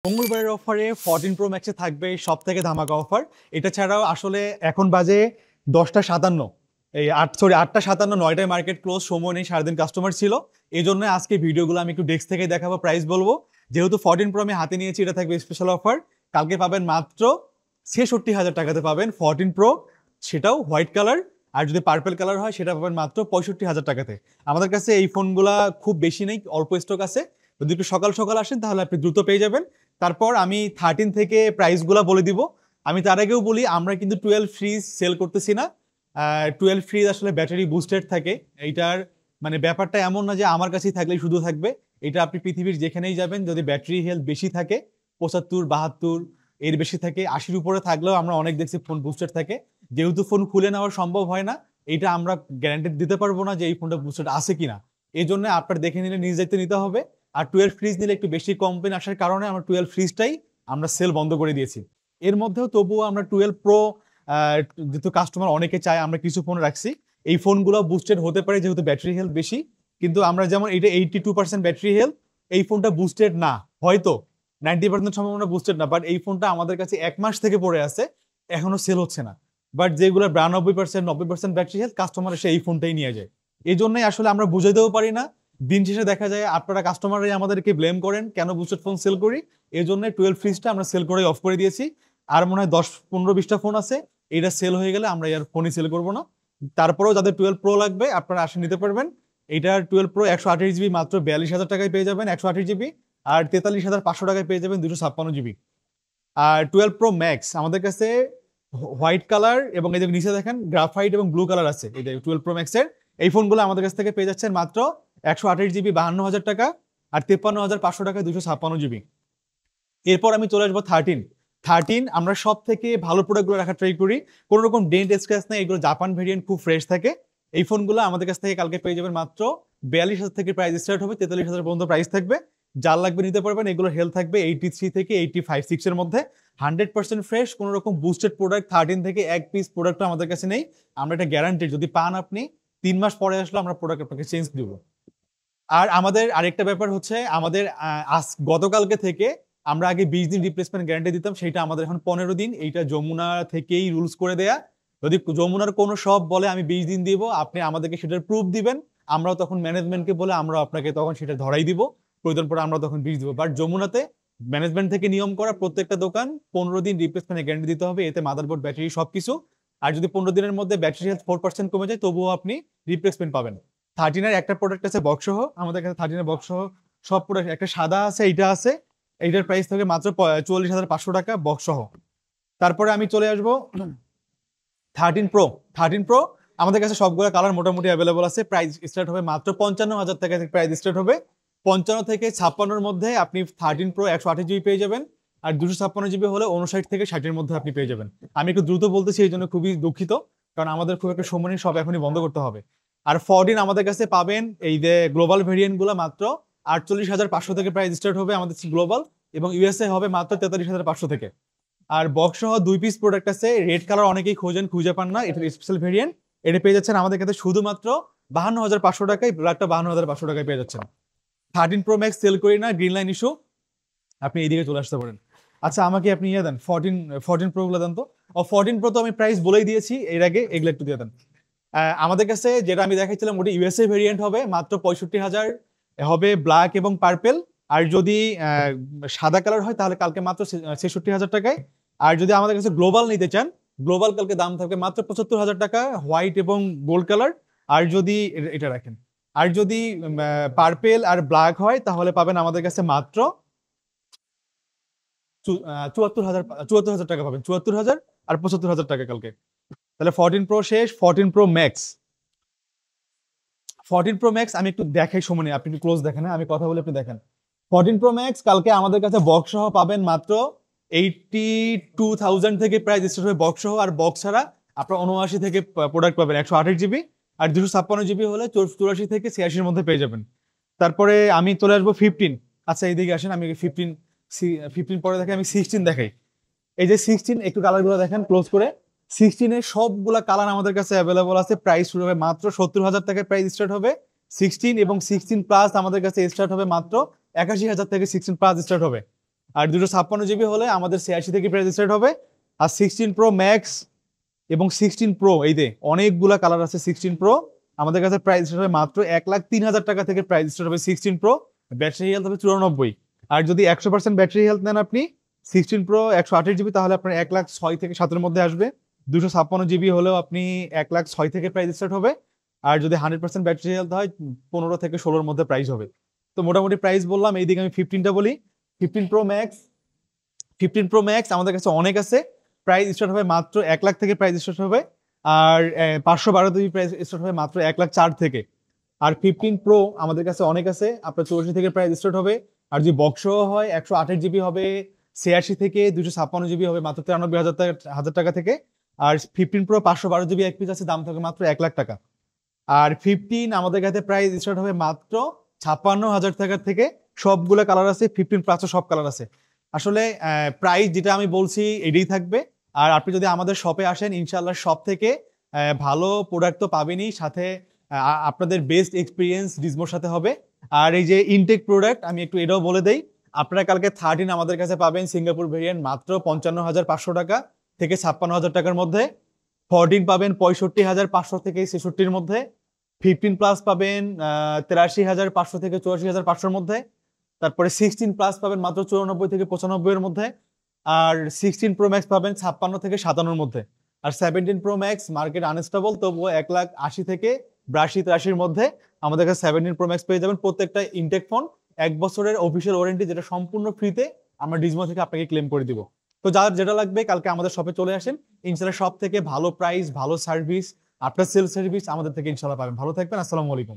মঙ্গলবারের অফারে 14 প্রো ম্যাক্সে থাকবে সব থেকে ধামাকা অফার। এটা ছাড়াও আসলে এখন বাজে 10টা 57, এই 8টা 57, 9টায় মার্কেট ক্লোজ, সময় নেই, সারাদিন কাস্টমার ছিল। এই জন্য আজকে ভিডিওগুলো আমি একটু ডেস্ক থেকে দেখাবো, প্রাইস বলবো। যেহেতু 14 প্রো আমি হাতে নিয়েছি, এটা থাকবে স্পেশাল অফার। কালকে পাবেন মাত্র 66,000 টাকাতে পাবেন 14 প্রো, সেটাও হোয়াইট কালার। আর যদি পার্পল কালার হয় সেটা পাবেন মাত্র 65,000 টাকাতে। আমাদের কাছে এই ফোনগুলা খুব বেশি নেই, অল্প স্টক আছে। যদি একটু সকাল সকাল আসেন তাহলে আপনি দ্রুত পেয়ে যাবেন। তারপর আমি 13 থেকে প্রাইসগুলো বলে দিব। আমি তার আগেও বলি, আমরা কিন্তু 12 ফ্রিজ সেল করতেছি না। 12 ফ্রিজ আসলে ব্যাটারি বুস্টেড থাকে। এইটার মানে ব্যাপারটা এমন না যে আমার কাছেই থাকলেই শুধু থাকবে। এটা আপনি পৃথিবীর যেখানেই যাবেন, যদি ব্যাটারি হেলথ বেশি থাকে, 75, 72 এর বেশি থাকে, 80-র উপরে থাকলেও আমরা অনেক দেখছি ফোন বুস্টেড থাকে। যেহেতু ফোন খুলে নেওয়া সম্ভব হয় না, এটা আমরা গ্যারান্টি দিতে পারবো না যে এই ফোনটা বুস্টেড আছে কিনা। এই জন্য আপনার দেখে নিলে নিজ দায়িত্বে নিতে হবে। আর 12 ফ্রিজ নিলে একটু বেশি কমপ্লেন আসার কারণে আমরা 12 ফ্রিজটাই আমরা সেল বন্ধ করে দিয়েছি। এর মধ্যেও তবুও আমরা 12 প্রো, যেহেতু কাস্টমার অনেকে চায়, আমরা কিছু ফোন রাখছি। এই ফোনগুলো বুস্টেড হতে পারে যেহেতু ব্যাটারি হেলথ বেশি, কিন্তু আমরা যেমন এটা 82% ব্যাটারি হেলথ, এই ফোনটা বুস্টেড না, হয়তো 90% সম্ভাবনা বুস্টেড না, বাট এই ফোনটা আমাদের কাছে 1 মাস থেকে পড়ে আছে, এখনো সেল হচ্ছে না। বাট যেগুলো 92%, 90% ব্যাটারি হেলথ, কাস্টমার এসে এই ফোনটাই নিয়ে যায়। এই জন্যই আসলে আমরা বুঝাইতেও পারি না। দিন শেষে দেখা যায় আপনারা কাস্টমাররাই আমাদেরকে ব্লেম করেন কেন বুস্টেড ফোন সেল করি। এই জন্য 12 ফ্রিজটা আমরা সেল করে অফ করে দিয়েছি। আর মনে হয় 10, 15, 20টা ফোন আছে, এটা সেল হয়ে গেলে আমরা আর ফোনই সেল করবো না। তারপরেও যাদের 12 প্রো লাগবে আপনারা আসে নিতে পারবেন। এইটার 12 প্রো 128 জিবি মাত্র 42,000 টাকায় পেয়ে যাবেন 128 জিবি, আর 43,500 টাকায় পেয়ে যাবেন 256 জিবি। আর 12 প্রো ম্যাক্স আমাদের কাছে হোয়াইট কালার এবং এই যে নিচে দেখেন গ্রাফাইট এবং ব্লু কালার আছে। এই যে 12 প্রো ম্যাক্সের এই ফোনগুলো আমাদের কাছ থেকে পেয়ে যাচ্ছেন মাত্র 128 জিবি 52,000 টাকা, আর 53,500 টাকায় 256 জিবি। এরপর আমি চলে আসবো 13। আমরা সব থেকে ভালো প্রোডাক্টগুলো রাখার ট্রাই করি, কোনো রকম ডেন্ট স্ক্র্যাচ নেই, এগুলো জাপান ভেরিয়েন্ট, খুব ফ্রেশ থাকে। এই ফোনগুলো আমাদের কাছ থেকে কালকে পেয়ে যাবেন মাত্র 42,000 থেকে প্রাইস স্টার্ট হবে, 43,000 পর্যন্ত প্রাইস থাকবে। যার লাগবে নিতে পারবেন। এগুলোর হেলথ থাকবে 83 থেকে 85, 6 এর মধ্যে, 100% ফ্রেশ। কোনো রকম বুস্টেড প্রোডাক্ট 13 থেকে এক পিস প্রোডাক্ট আমাদের কাছে নেই। আমরা এটা গ্যারান্টি, যদি পান আপনি 3 মাস পরে আসলে আমরা প্রোডাক্ট আপনাকে চেঞ্জ দিব। আর আমাদের আরেকটা ব্যাপার হচ্ছে, আমাদের গতকালকে থেকে আমরা আগে 20 দিন রিপ্লেসমেন্ট গ্যারান্টি দিতাম, সেটা আমাদের এখন 15 দিন। এইটা যমুনা থেকেই রুলস করে দেয়া। যদি যমুনার কোনো শপ বলে আমি 20 দিন দিব, আপনি আমাদেরকে সেটার প্রুফ দিবেন। আমরাও তখন ম্যানেজমেন্টকে বলে আমরা আপনাকে তখন সেটা ধরাই দিব, প্রয়োজন পড়ে আমরা তখন 20 দিব। বাট যমুনাতে ম্যানেজমেন্ট থেকে নিয়ম করা, প্রত্যেকটা দোকান 15 দিন রিপ্লেসমেন্ট গ্যারান্টি দিতে হবে, এতে মাদারবোর্ড, ব্যাটারি সবকিছু। আর যদি 15 দিনের মধ্যে ব্যাটারি হেলথ 4% কমে যায়, তবুও আপনি রিপ্লেসমেন্ট পাবেন। 13-এর একটা প্রোডাক্ট আছে বক্স সহ, আমাদের কাছে 13-এর বক্স সহ সব প্রোডাক্ট, একটা সাদা আছে, এইটা আছে। এইটার প্রাইস থাকে মাত্র 44,500 টাকা বক্স সহ। তারপরে আমি চলে আসবো 13 প্রো। আমাদের কাছে সবগুলো কালার মোটামুটি অ্যাভেলেবল আছে। প্রাইস স্টার্ট হবে মাত্র 55,000 টাকা থেকে, প্রাইস স্টার্ট হবে 55 থেকে 56-এর মধ্যে। আপনি 13 প্রো 128 জিবি পেয়ে যাবেন, আর 256 জিবি হলে 59 থেকে 60-এর মধ্যে আপনি পেয়ে যাবেন। আমি একটু দ্রুত বলতেছি, এই জন্য খুবই দুঃখিত, কারণ আমাদের খুব একটা সময় নেই, সব এখনই বন্ধ করতে হবে। আর 14 আমাদের কাছে পাবেন এই যে গ্লোবাল ভেরিয়েন্ট গুলো মাত্র 48,500 থেকে প্রাইস স্টার্ট হবে আমাদের গ্লোবাল, এবং ইউএসএ হবে মাত্র 43,500 থেকে। আর বক্স সহ 2 পিস প্রোডাক্ট আছে, রেড কালার অনেকেই খোঁজেন, খুঁজে পান না, এটা স্পেশাল ভেরিয়েন্ট। এটা পেয়ে যাচ্ছেন আমাদের কাছে শুধুমাত্র 52,500 টাকায়, ব্ল্যাকটা 52,500 টাকায় পেয়ে যাচ্ছেন। 13 প্রো ম্যাক্স সেল করি না, গ্রিন লাইন ইস্যু, আপনি এইদিকে চলে আসতে পারেন। আচ্ছা, আমাকে আপনি ইয়ে দেন 14 প্রো গুলো দেন তো। 14 প্রো তো আমি প্রাইস বলেই দিয়েছি এর আগে, এগুলো একটু দিয়ে দেন। আমাদের কাছে যেটা আমি দেখাচ্ছিলাম ওটা ইউএসএ ভেরিয়েন্ট হবে, মাত্র 65,000 হবে, ব্ল্যাক এবং পার্পেল। আর যদি সাদা কালার হয় তাহলে কালকে মাত্র 66,000 টাকায়। আর যদি আমাদের কাছে গ্লোবাল নিতে চান, গ্লোবাল কালকে দাম থাকবে মাত্র 75,000 টাকা, হোয়াইট এবং গোল্ড কালার। আর যদি এটা রাখেন, আর যদি পার্পেল আর ব্ল্যাক হয় তাহলে পাবেন আমাদের কাছে মাত্র 74,000 টাকা পাবেন, 74,000 আর 75,000 টাকা কালকে। তাহলে 14 প্রো শেষ। 14 প্রো ম্যাক্স আমি একটু দেখাই, সময় নেই, আপনি একটু ক্লোজ দেখেন, আমি কথা বলে আপনি দেখেন। 14 প্রো ম্যাক্স কালকে আমাদের কাছে বক্স সহ পাবেন মাত্র 82,000 থেকে প্রাইস স্টার্ট হবে বক্স সহ। আর বক্স ছাড়া আপনার 79 থেকে প্রোডাক্ট পাবেন 128 জিবি, আর 256 জিবি হলে 84 থেকে 86-এর মধ্যে পেয়ে যাবেন। তারপরে আমি চলে আসবো 15। আচ্ছা, এইদিকে আসেন, আমি 15 পরে দেখে আমি 16 দেখাই। এই যে 16, একটু কালারগুলো দেখেন ক্লোজ করে। 16-এর সবগুলা কালার আমাদের কাছে অ্যাভেলেবল আছে। প্রাইস শুরু হবে মাত্র 70,000 টাকায়, প্রাইস স্টার্ট হবে 16, এবং 16 প্লাস আমাদের কাছে স্টার্ট হবে মাত্র 81,000 থেকে 16 প্লাস স্টার্ট হবে। আর 256 জিবি হলে আমাদের 86 থেকে প্রাইস স্টার্ট হবে। আর 16 Pro Max এবং 16 Pro, এই যে অনেকগুলা কালার আছে। 16 Pro আমাদের কাছে প্রাইস স্টার্ট হবে মাত্র 1,03,000 টাকা থেকে প্রাইস স্টার্ট হবে 16 Pro। ব্যাটারি হেলথ হবে 94। আর যদি 100% ব্যাটারি হেলথ নেন আপনি 16 Pro 128 জিবি, তাহলে আপনার 1,06,000 থেকে 7-এর মধ্যে আসবে। 256 জিবি হলেও আপনি 1,06,000 থেকে প্রাইস স্টার্ট হবে। আর যদি 100% ব্যাটারি হেলথ হয় 15 থেকে 16-এর মধ্যে প্রাইস হবে। তো মোটামুটি প্রাইস বললাম। এইদিকে আমি 15টা বলি। 15 Pro Max আমাদের কাছে অনেক আছে। প্রাইস স্টার্ট হবে মাত্র 1,00,000 থেকে প্রাইস স্টার্ট হবে। আর 512 জিবি প্রাইস স্টার্ট হবে মাত্র 1,04,000 থেকে। আর 15 Pro আমাদের কাছে অনেক আছে, আপনার 84 থেকে প্রাইস স্টার্ট হবে। আর যদি বক্স হয় 128 জিবি হবে 86 থেকে, 256 জিবি হবে মাত্র 93,000 টাকা থেকে। আর 15 Pro 512 জিবি এক পিস আছে, দাম থাকবে মাত্র 1,00,000 টাকা। আর 15 আমাদের কাছে প্রাইস স্টার্ট হবে মাত্র 56,000 টাকা থেকে। সবগুলো কালার আছে, 15 Plus সব কালার আছে। আসলে প্রাইস যেটা আমি বলছি এটাই থাকবে। আর আপনি যদি আমাদের শপে আসেন, ইনশাল্লাহ শপ থেকে ভালো প্রোডাক্ট তো পাবেনই, সাথে আপনাদের বেস্ট এক্সপিরিয়েন্স ডিজমোর সাথে হবে। আর এই যে ইনটেক প্রোডাক্ট, আমি একটু এটাও বলে দেই, আপনারা কালকে 13 আমাদের কাছে পাবেন সিঙ্গাপুর ভেরিয়েন্ট মাত্র 55,500 টাকা থেকে 56,000 টাকার মধ্যে। 14 পাবেন 65,500 থেকে 66-র মধ্যে। 15 Plus পাবেন 83,500 থেকে 84,500-র মধ্যে। তারপরে 16 Plus পাবেন মাত্র 94 থেকে 95-এর মধ্যে। আর 16 Pro Max পাবেন 56 থেকে 57-এর মধ্যে। আর 17 Pro Max মার্কেট আনস্টেবল, তবুও 1,80,000 থেকে 82-83-র মধ্যে আমাদের কাছে 17 Pro Max পেয়ে যাবেন। প্রত্যেকটা ইনটেক ফোন 1 বছরের অফিসিয়াল ওয়ারেন্টি, যেটা সম্পূর্ণ ফ্রিতে আমরা ডিজমো থেকে আপনাকে ক্লেম করে দিব। তো যার যেটা লাগবে কালকে আমাদের শপে চলে আসেন। ইনশাল্লাহ শপ থেকে ভালো প্রাইস, ভালো সার্ভিস, আফটার সেল সার্ভিস আমাদের থেকে ইনশাল্লাহ পাবেন। ভালো থাকবেন। আসসালামু আলাইকুম।